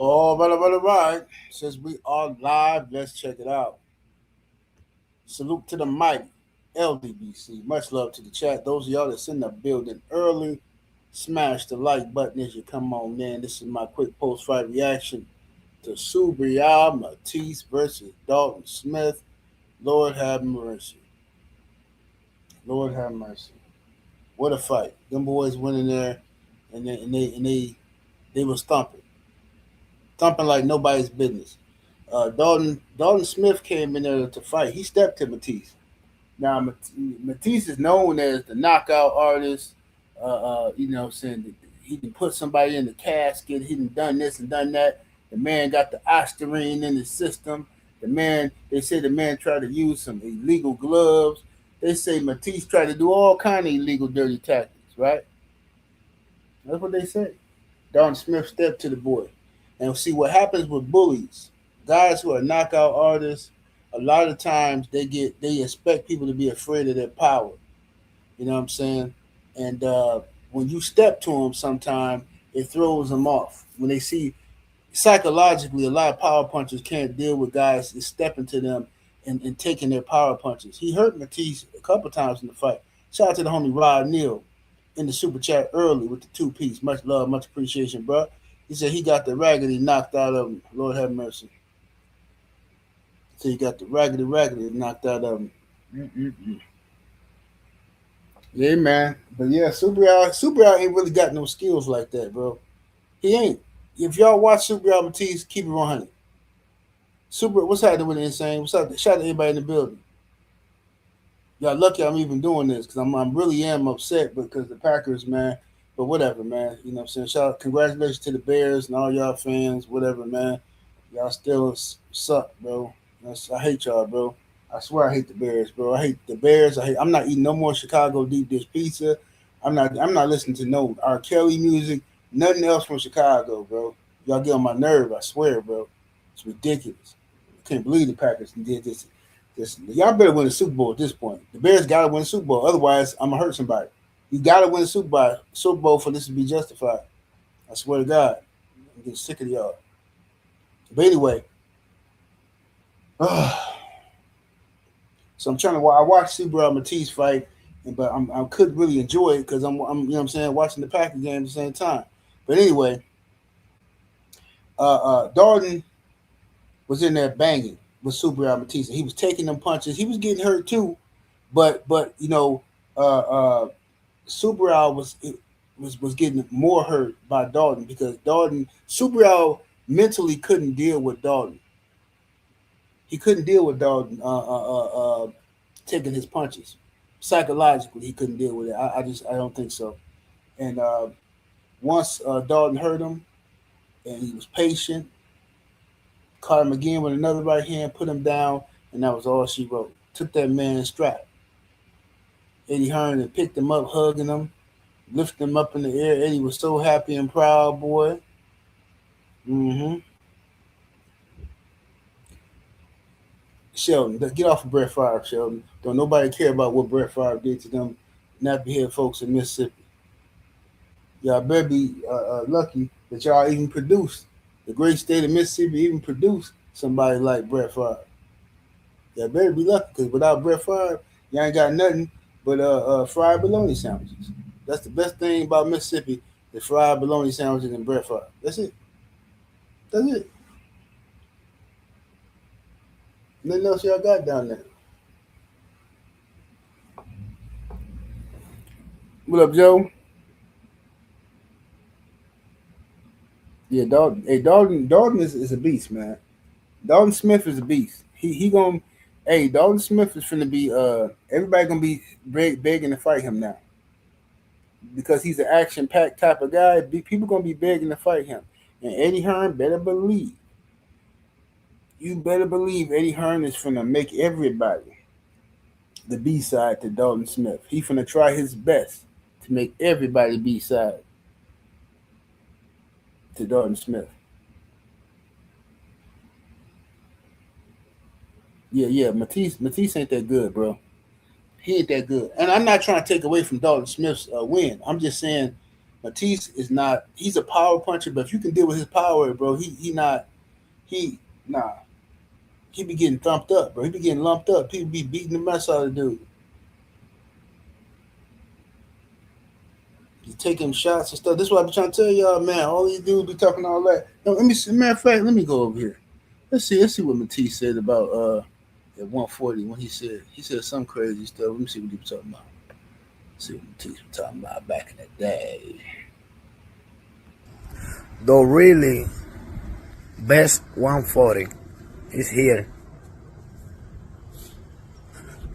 All right. Since we are live, let's check it out. Salute to the mighty LDBC. Much love to the chat. Those of y'all that's in the building early, smash the like button as you come on in. This is my quick post-fight reaction to Subriel Matias versus Dalton Smith. Lord have mercy. Lord have mercy. What a fight. Them boys went in there and they was thumping. Thumping like nobody's business. Dalton Smith came in there to fight. He stepped to Matias. Now Matias is known as the knockout artist. Saying he can put somebody in the casket. He done this and done that. The man got the ostarine in the system. They say the man tried to use some illegal gloves. They say Matias tried to do all kind of illegal, dirty tactics. Right? That's what they say. Dalton Smith stepped to the boy, and see what happens with bullies, guys who are knockout artists. A lot of times they expect people to be afraid of their power. You know what I'm saying? And when you step to them, sometimes it throws them off. When they see psychologically, a lot of power punchers can't deal with guys stepping to them and taking their power punches. He hurt Matias a couple times in the fight. Shout out to the homie Rod Neal in the super chat early with the 2 piece. Much love, much appreciation, bro. He said he got the raggedy knocked out of him. Lord have mercy. So he got the raggedy knocked out of him. Mm-mm-mm. Yeah, man. But yeah, Subriel ain't really got no skills like that, bro. He ain't. If y'all watch Subriel Matias, keep it 100. Super, what's happening with the insane? What's up? Shout out to everybody in the building. Y'all lucky I'm even doing this because I'm really am upset because the Packers, man. But whatever, man. You know what I'm saying? Shout out, congratulations to the Bears and all y'all fans, whatever, man. Y'all still suck, bro. I hate y'all, bro. I swear I hate the Bears, bro. I hate the Bears. I'm not eating no more Chicago deep dish pizza. I'm not listening to no R. Kelly music, nothing else from Chicago, bro. Y'all get on my nerve, I swear, bro. It's ridiculous. I can't believe the Packers did this. Y'all better win the Super Bowl at this point. The Bears gotta win the Super Bowl. Otherwise, I'm gonna hurt somebody. You gotta win the Super Bowl for this to be justified. I swear to God. I'm getting sick of y'all. But anyway, so I'm trying to. I watched Subriel Matias fight, but I couldn't really enjoy it because I'm you know what I'm saying, watching the Packers game at the same time. But anyway, Dalton was in there banging with Subriel Matias. He was taking them punches. He was getting hurt too, but Subriel was getting more hurt by Dalton because Subriel mentally couldn't deal with Dalton. He couldn't deal with Dalton taking his punches. Psychologically, he couldn't deal with it. I don't think so. And once Dalton hurt him, and he was patient, caught him again with another right hand, put him down, and that was all she wrote. Took that man's strap. Eddie Hearn and picked him up, hugging him, lifted him up in the air. Eddie was so happy and proud, boy. Mm-hmm. Sheldon, get off of Brett Favre, Sheldon. Don't nobody care about what Brett Favre did to them nappy head folks in Mississippi. Y'all better be lucky that y'all even produced the great state of Mississippi, even produced somebody like Brett Favre. Y'all better be lucky because without Brett Favre, y'all ain't got nothing but fried bologna sandwiches. That's the best thing about Mississippi: the fried bologna sandwiches and Brett Favre. That's it. That's it. Nothing else y'all got down there. What up, Joe? Yeah, Dalton. Hey, Dalton is a beast, man. Dalton Smith is a beast. He gonna. Hey, Dalton Smith is finna be. Everybody gonna be begging to fight him now because he's an action packed type of guy. People gonna be begging to fight him, and Eddie Hearn better believe. You better believe Eddie Hearn is finna make everybody the B side to Dalton Smith. He finna try his best to make everybody B side to Dalton Smith. Yeah. Matias ain't that good, bro. He ain't that good. And I'm not trying to take away from Dalton Smith's win. I'm just saying Matisse is not. He's a power puncher, but if you can deal with his power, bro, he not he nah. He be getting thumped up, bro. He be getting lumped up. People be beating the mess out of the dude. He's taking shots and stuff. This is what I be trying to tell y'all, man. All these dudes be talking all that. No, let me see. Matter of fact, let me go over here. Let's see what Matisse said about at 140 when he said some crazy stuff. Let me see what he was talking about. Let's see what Matisse was talking about back in the day. The really best 140 is here.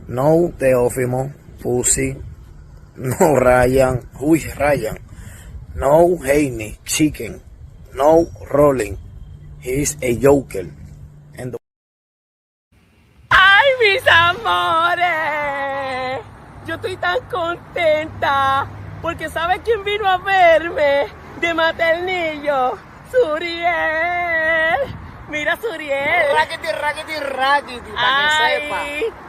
No Teófimo, Pussy, no Ryan, who is Ryan? No Haney, Chicken, no Rolling. He's a joker. And the ¡Ay, mis amores! Yo estoy tan contenta porque ¿sabe quién vino a verme de maternillo? Subriel. Mira, Subriel. Rackety, para que sepa.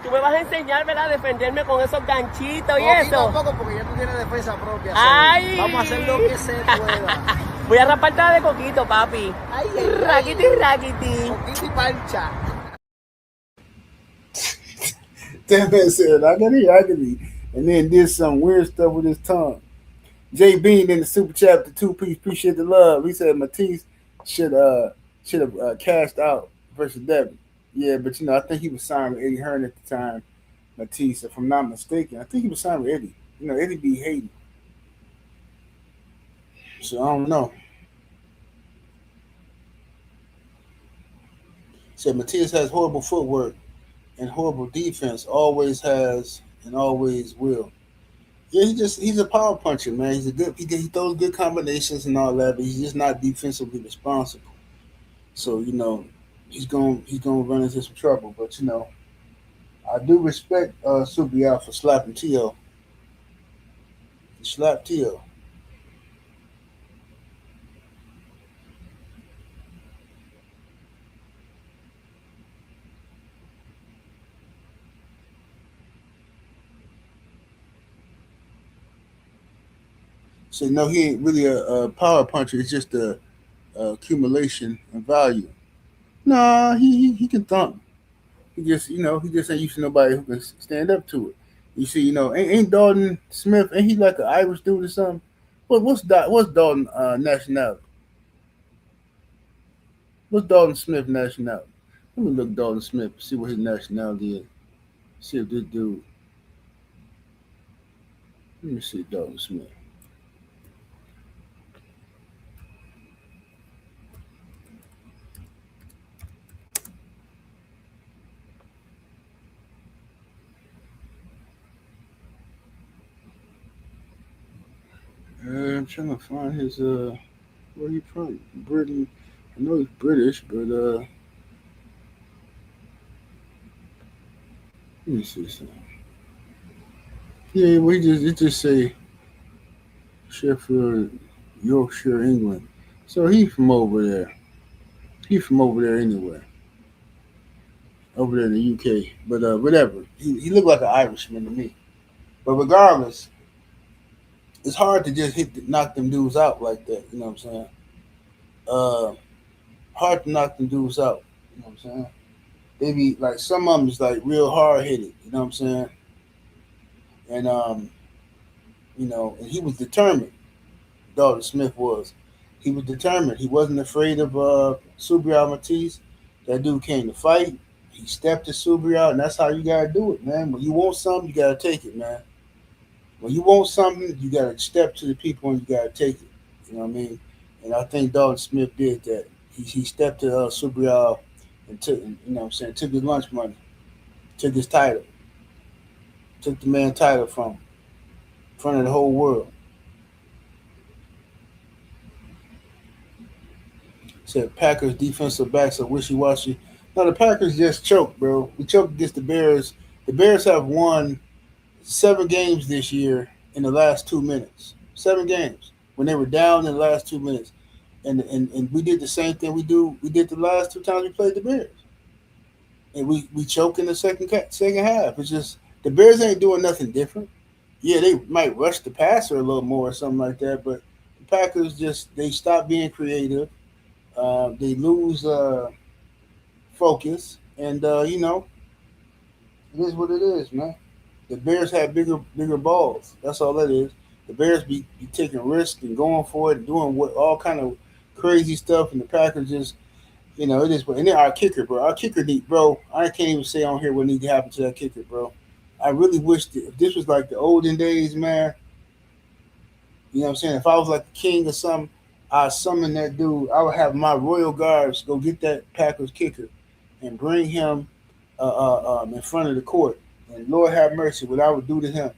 Tú me vas a enseñar, ¿verdad? A defenderme con esos ganchitos y Poquito eso. a poco, porque ya tú tienes defensa propia. Ay. Vamos a hacer lo que se pueda. Voy a raparte de coquito, papi. Ay, Rackety. Poquito y pancha. That man said, I got it, and then did some weird stuff with his tongue. Jay Bean in the super chat, the 2 piece, appreciate the love. He said Matisse should have cashed out versus Devin. Yeah, but I think he was signed with Eddie Hearn at the time. Matisse, if I'm not mistaken, I think he was signed with Eddie. Eddie be hating, so I don't know. Said Matias has horrible footwork and horrible defense. Always has and always will. Yeah, he's a power puncher, man. He throws good combinations and all that, but he's just not defensively responsible. So he's gonna run into some trouble. But I do respect Subriel for slapping T.O. He slapped T.O. So no, he ain't really a power puncher. It's just a accumulation and value. Nah, he can thump. He just ain't used to nobody who can stand up to it. You see, ain't Dalton Smith? Ain't he like an Irish dude or something? What's Dalton nationality? What's Dalton Smith nationality? Let me look Dalton Smith, see what his nationality is. See if this dude. Let me see Dalton Smith. I'm trying to find his where he from? Britain. I know he's British, but let me see something. Yeah, it just say Sheffield, Yorkshire, England. So he from over there. He from over there anyway. Over there in the UK. But whatever. He looked like an Irishman to me. But regardless, it's hard to just knock them dudes out like that. You know what I'm saying? Uh, Hard to knock them dudes out. You know what I'm saying? They be like some of them is like real hard headed. You know what I'm saying? And and he was determined. Dalton Smith was. He was determined. He wasn't afraid of Subriel Matias. That dude came to fight. He stepped to Subriel, and that's how you gotta do it, man. When you want something, you gotta take it, man. When you want something, you gotta step to the people and you gotta take it. You know what I mean? And I think Dalton Smith did that. He stepped to Subriel and took, took his lunch money, took his title, took the man title from him, in front of the whole world. Said Packers defensive backs are wishy washy. No, the Packers just choked, bro. We choked against the Bears. The Bears have won 7 games this year in the last 2 minutes. 7 games when they were down in the last 2 minutes, and we did the same thing we did the last 2 times we played the Bears, and we choked in the second half. It's just the Bears ain't doing nothing different. Yeah, they might rush the passer a little more or something like that, but Packers just they stop being creative. They lose focus, and it is what it is, man. The Bears have bigger balls. That's all that is. The Bears be taking risks and going for it, and doing what all kind of crazy stuff, and the Packers just it is. And then our kicker, bro. Our kicker need, bro. I can't even say on here what needs to happen to that kicker, bro. I really wish that if this was like the olden days, man. You know what I'm saying? If I was like the king or something, I'd summon that dude. I would have my royal guards go get that Packers kicker and bring him in front of the court. And Lord have mercy, what I would do to him.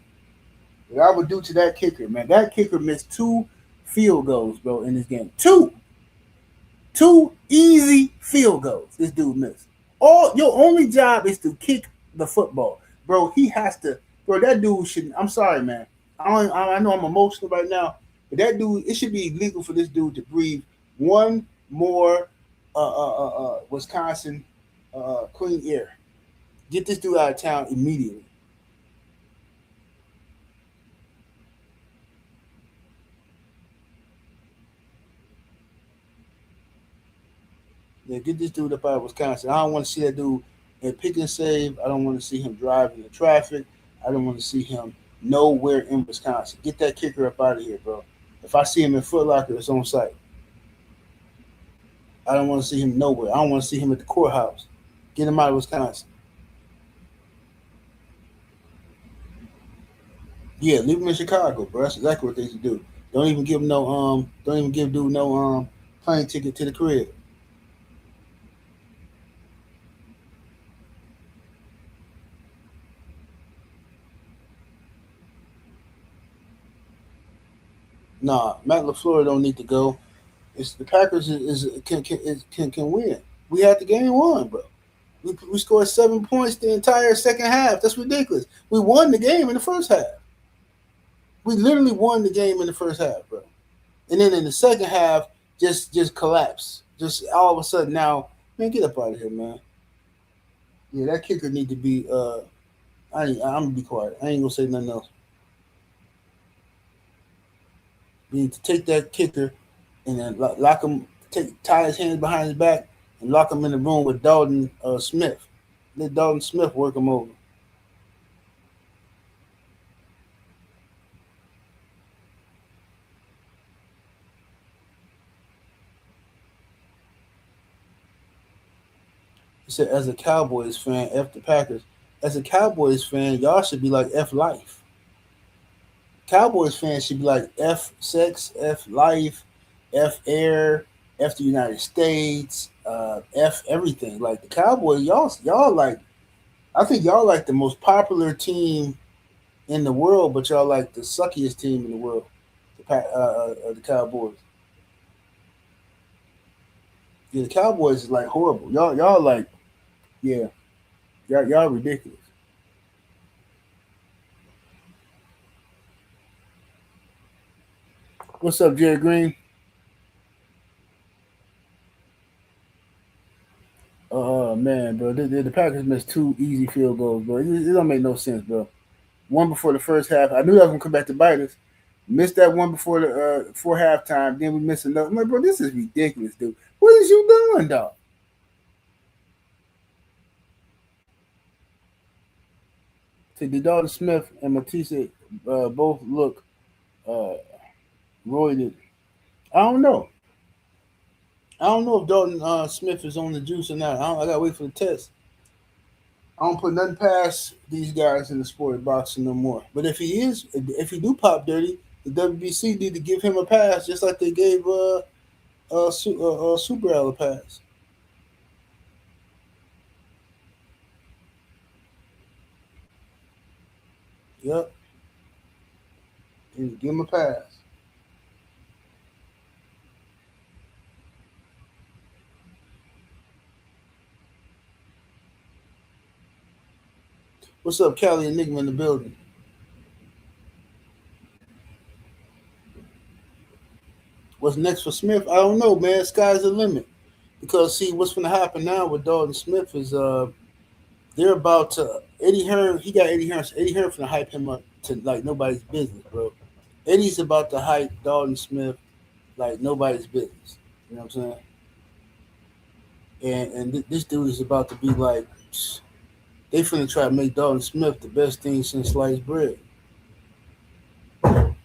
What I would do to that kicker, man. That kicker missed 2 field goals, bro, in this game. Two easy field goals this dude missed. All your only job is to kick the football, bro. He has to, bro. That dude shouldn't. I'm sorry, man. I know I'm emotional right now, but that dude, it should be illegal for this dude to breathe one more Wisconsin clean air. Get this dude out of town immediately. Yeah, get this dude up out of Wisconsin. I don't want to see that dude in pick and save. I don't want to see him driving the traffic. I don't want to see him nowhere in Wisconsin. Get that kicker up out of here, bro. If I see him in Foot Locker, it's on site. I don't want to see him nowhere. I don't want to see him at the courthouse. Get him out of Wisconsin. Yeah, leave him in Chicago, bro. That's exactly what they should do. Don't even give him don't even give dude no plane ticket to the crib. Nah, Matt LaFleur don't need to go. It's the Packers can win. We had the game won, bro. We scored 7 points the entire second half. That's ridiculous. We won the game in the first half. We literally won the game in the first half, bro. And then in the second half, just collapse. Just all of a sudden now, man, get up out of here, man. Yeah, that kicker need to be. I'm gonna be quiet. I ain't gonna say nothing else. We need to take that kicker and then lock him, tie his hands behind his back, and lock him in the room with Dalton Smith. Let Dalton Smith work him over. He said, as a Cowboys fan, F the Packers. As a Cowboys fan, y'all should be like F life. Cowboys fans should be like F sex, F life, F air, F the United States, F everything. Like the Cowboys, y'all like, I think y'all like the most popular team in the world, but y'all like the suckiest team in the world. The Cowboys. Yeah, the Cowboys is like horrible. Y'all like, yeah, y'all ridiculous. What's up, Jerry Green? Oh man, bro, the Packers missed 2 easy field goals, bro. It don't make no sense, bro. One before the first half. I knew that was gonna come back to bite us. Missed that one before halftime. Then we missed another. I'm like, bro, this is ridiculous, dude. What is you doing, dog? See, the Dalton Smith and Matias both look uh, roided. I don't know. I don't know if Dalton Smith is on the juice or not. I gotta wait for the test. I don't put nothing past these guys in the sport of boxing no more. But if he do pop dirty, the WBC need to give him a pass, just like they gave Subriel a pass. Yep, give him a pass. What's up, Cali Enigma in the building? What's next for Smith? I don't know, man. Sky's the limit. Because see, what's going to happen now with Dalton Smith is they're about to Eddie Hearn. He got Eddie Hearn. So Eddie Hearn finna hype him up to like nobody's business, bro. Eddie's about to hype Dalton Smith like nobody's business. You know what I'm saying? And this dude is about to be like, they finna try to make Dalton Smith the best thing since sliced bread. That's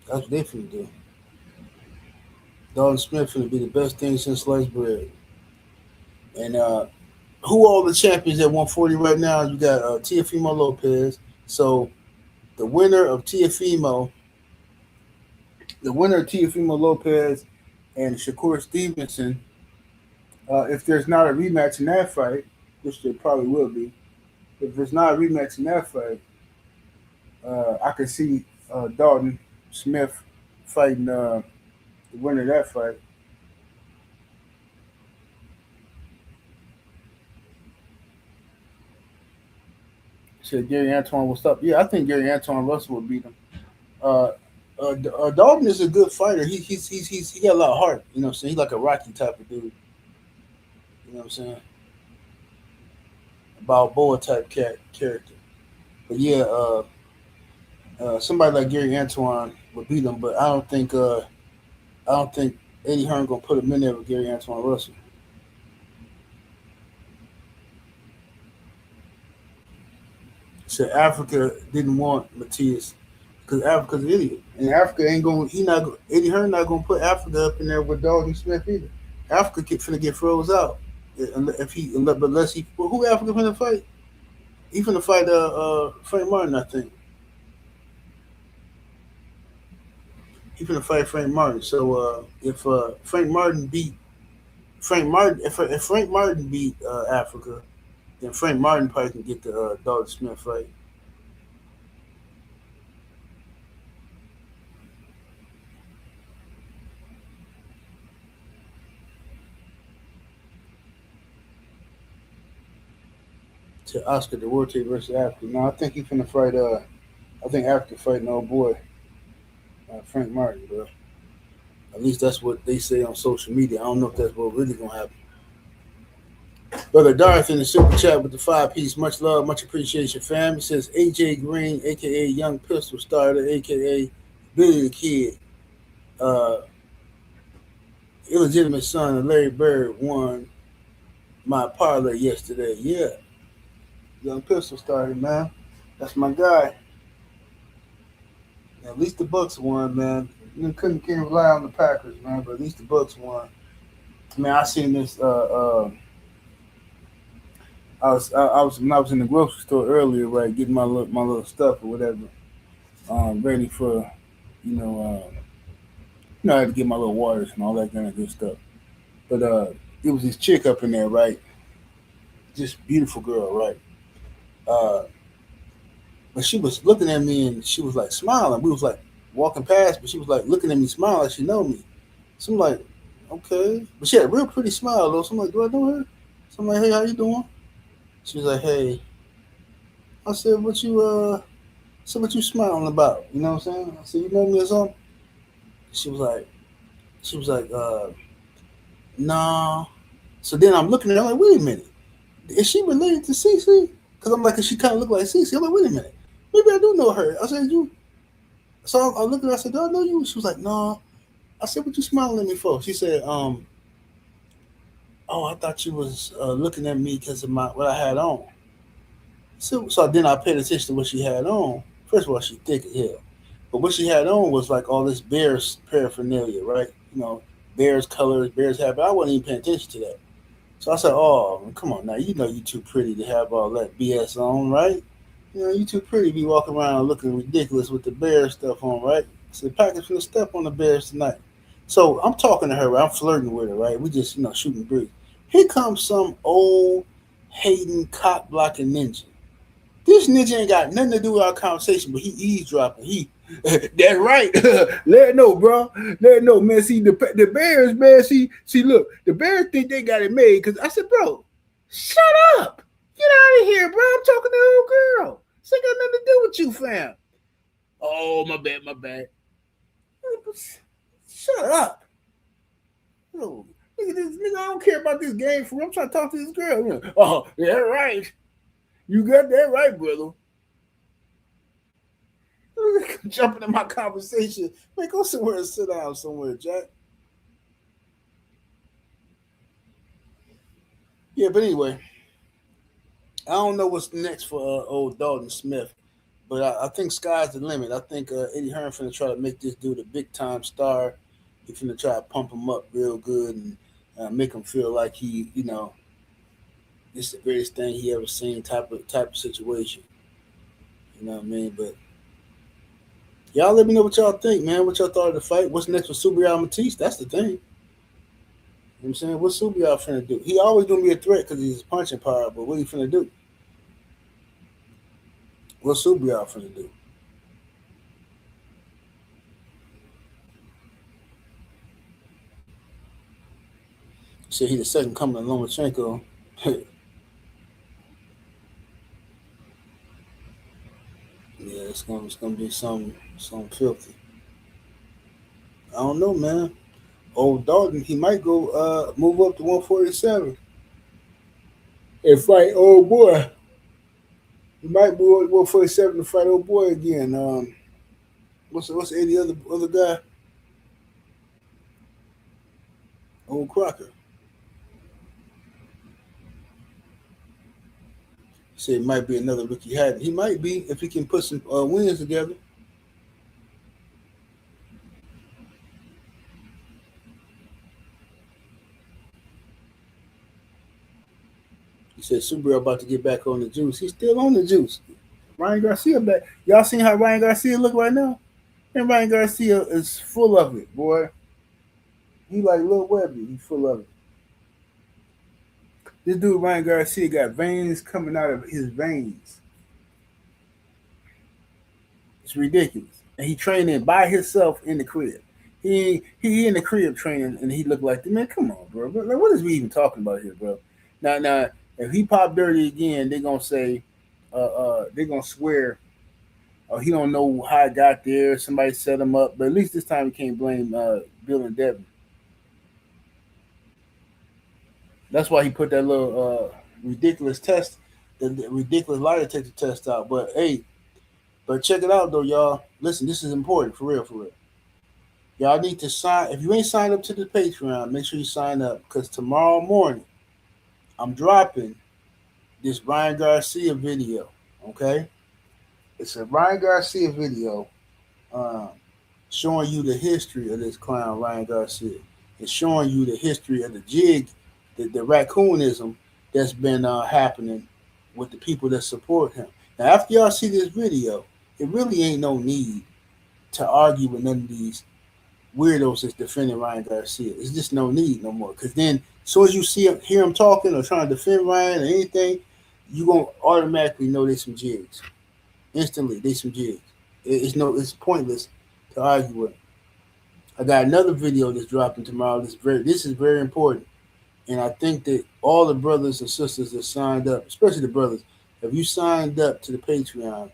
what they finna do. Dalton Smith finna be the best thing since sliced bread. And who all the champions at 140 right now? You got Teofimo Lopez. So the winner of Teofimo Lopez and Shakur Stevenson, if there's not a rematch in that fight, which there probably will be, if there's not a rematch in that fight, I could see Dalton Smith fighting the winner of that fight. Said Gary Antoine, what's up? Yeah, I think Gary Antoine Russell would beat him. Dalton is a good fighter. He got a lot of heart. You know what I'm saying? He's like a Rocky type of dude. You know what I'm saying? Balboa type character. But yeah, somebody like Gary Antoine would beat him. But I don't think Eddie Hearn gonna put him in there with Gary Antoine Russell. Said Africa didn't want Matias because Africa's an idiot, and Africa ain't going. Eddie Hearn not gonna put Africa up in there with Dalton Smith either. Africa finna get froze out unless he. Well, who Africa finna fight? He finna fight Frank Martin, I think. He finna fight Frank Martin. So if Frank Martin beat Africa, then Frank Martin probably can get the Dalton Smith fight. To Oscar Duarte versus Africa. No, I think he's finna fight. I think Africa fighting old boy Frank Martin, bro. At least that's what they say on social media. I don't know if that's what really gonna happen. Brother Darth in the super chat with the 5-piece. Much love, much appreciation, fam. He says AJ Green, aka Young Pistol Starter, aka Billy the Kid, illegitimate son of Larry Bird, won my parlay yesterday. Yeah, Young Pistol Starter, man. That's my guy. At least the Bucks won, man. You can't rely on the Packers, man, but at least the Bucks won. Man, I seen this. I was when I was in the grocery store earlier, right, getting my little stuff or whatever, ready for, I had to get my little waters and all that kind of good stuff. But there was this chick up in there, right, just beautiful girl, right. But she was looking at me and she was like smiling. We was like walking past, but she was like looking at me, smiling like she know me. So I'm like, okay, but she had a real pretty smile though. So I'm like, do I know her? So I'm like, hey, how you doing? She was like, hey. I said, what you smiling about? You know what I'm saying? I said, you know me or something? She was like, nah. So then I'm looking at her, I'm like, wait a minute. Is she related to Cece? Because I'm like, she kind of look like Cece. I'm like, wait a minute. Maybe I do know her. I said, you. So I looked at her, I said, do I know you? She was like, no. I said, what you smiling at me for? She said, oh, I thought you was looking at me because of what I had on. So then I paid attention to what she had on. First of all, she thick as hell. But what she had on was like all this Bears paraphernalia, right? Bears colors, Bears hat. But I wasn't even paying attention to that. So I said, oh, come on now. You know you too pretty to have all that BS on, right? You too pretty to be walking around looking ridiculous with the Bears stuff on, right? So the Packers finna step on the Bears tonight. So I'm talking to her, right? I'm flirting with her, right? We just, shooting breeze. Here comes some old hating cock blocking ninja. This ninja ain't got nothing to do with our conversation, but he eavesdropping. That's right. Let it know, bro. Let it know, man. See, the Bears, man. See, look, the Bears think they got it made. Because I said, bro, shut up. Get out of here, bro. I'm talking to the old girl. This ain't got nothing to do with you, fam. Oh, my bad. Shut up. Oh, nigga, I don't care about this game for real. I'm trying to talk to this girl. Oh, yeah, right. You got that right, brother. jumping in my conversation. Man, go somewhere and sit down somewhere, Jack. Yeah, but anyway, I don't know what's next for old Dalton Smith, but I think sky's the limit. I think Eddie Hearn finna try to make this dude a big time star. He's finna try to pump him up real good and make him feel like he, this is the greatest thing he ever seen type of situation. You know what I mean? But y'all let me know what y'all think, man. What y'all thought of the fight? What's next for Subriel Matías? That's the thing. You know what I'm saying? What's Subriel finna do? He always gonna be a threat because he's punching power, but what he finna do? What's Subriel finna do? Said he the second coming of Lomachenko. Yeah, it's gonna be some filthy. I don't know, man. Old Dalton, he might go move up to 147 and fight old boy. He might move up to 147 to fight old boy again. What's the other guy? Old Crocker. Said it might be another Ricky Hatton. He might be if he can put some wins together. He said Subriel about to get back on the juice. He's still on the juice. Ryan Garcia back. Y'all seen how Ryan Garcia look right now? And Ryan Garcia is full of it, boy. He like Lil Webby. He's full of it. This dude Ryan Garcia got veins coming out of his veins. It's ridiculous. And he training by himself in the crib. He in the crib training, and he looked like, man, come on, bro. Like, what is we even talking about here, bro? Now, if he pop dirty again, they're gonna say, they're gonna swear, oh, he don't know how it got there. Somebody set him up, but at least this time he can't blame Bill and Devin. That's why he put that little ridiculous test, the ridiculous lie detector test out. But hey, check it out though, y'all. Listen, this is important for real, for real. Y'all need to sign. If you ain't signed up to the Patreon, make sure you sign up because tomorrow morning I'm dropping this Ryan Garcia video. Okay, it's a Ryan Garcia video showing you the history of this clown Ryan Garcia. It's showing you the history of the jig, the raccoonism that's been happening with the people that support him. Now, after y'all see this video, it really ain't no need to argue with none of these weirdos that's defending Ryan Garcia. It's just no need no more. Because then, as soon as you hear him talking or trying to defend Ryan or anything, you gonna automatically know they some jigs. Instantly, they some jigs. It's pointless to argue with. I got another video that's dropping tomorrow. This is very important, and I think that all the brothers and sisters that signed up, especially the brothers, if you signed up to the Patreon,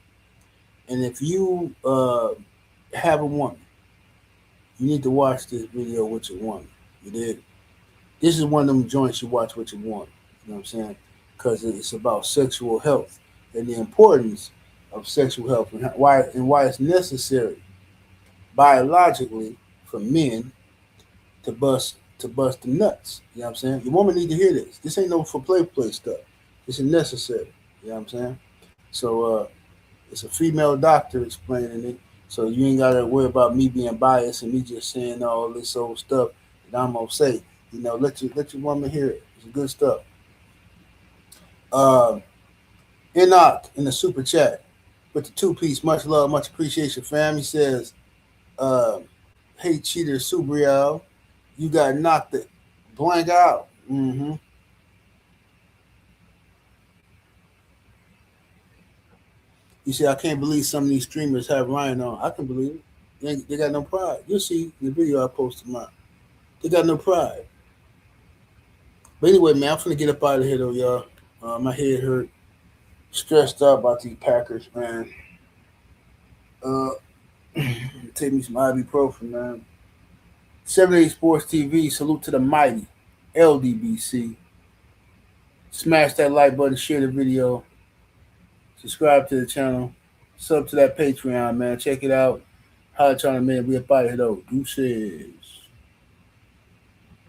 and if you have a woman, you need to watch this video with your woman. You did. This is one of them joints you watch with your woman. You know what I'm saying? Because it's about sexual health and the importance of sexual health and why it's necessary biologically for men to bust the nuts. You know what I'm saying? Your woman need to hear this. This ain't no for play stuff. This is necessary. You know what I'm saying? So it's a female doctor explaining it. So you ain't gotta worry about me being biased and me just saying all this old stuff that I'm gonna say. You know, let your woman hear it. It's good stuff. Enoch in the super chat with the 2-piece, much love, much appreciation, fam. He says, hey, cheater Subriel, you got knocked the blank out. Mm-hmm. You see, I can't believe some of these streamers have Ryan on. I can believe it. They got no pride. You'll see the video I post tomorrow. They got no pride. But anyway, man, I'm finna get up out of here, though, y'all. My head hurt. Stressed out about these Packers, man. Take me some ibuprofen, man. 78 Sports TV, salute to the mighty LDBC. Smash that like button, share the video, subscribe to the channel. Sub to that Patreon, man. Check it out. Hot Tournament. We about to hit out. Deuces.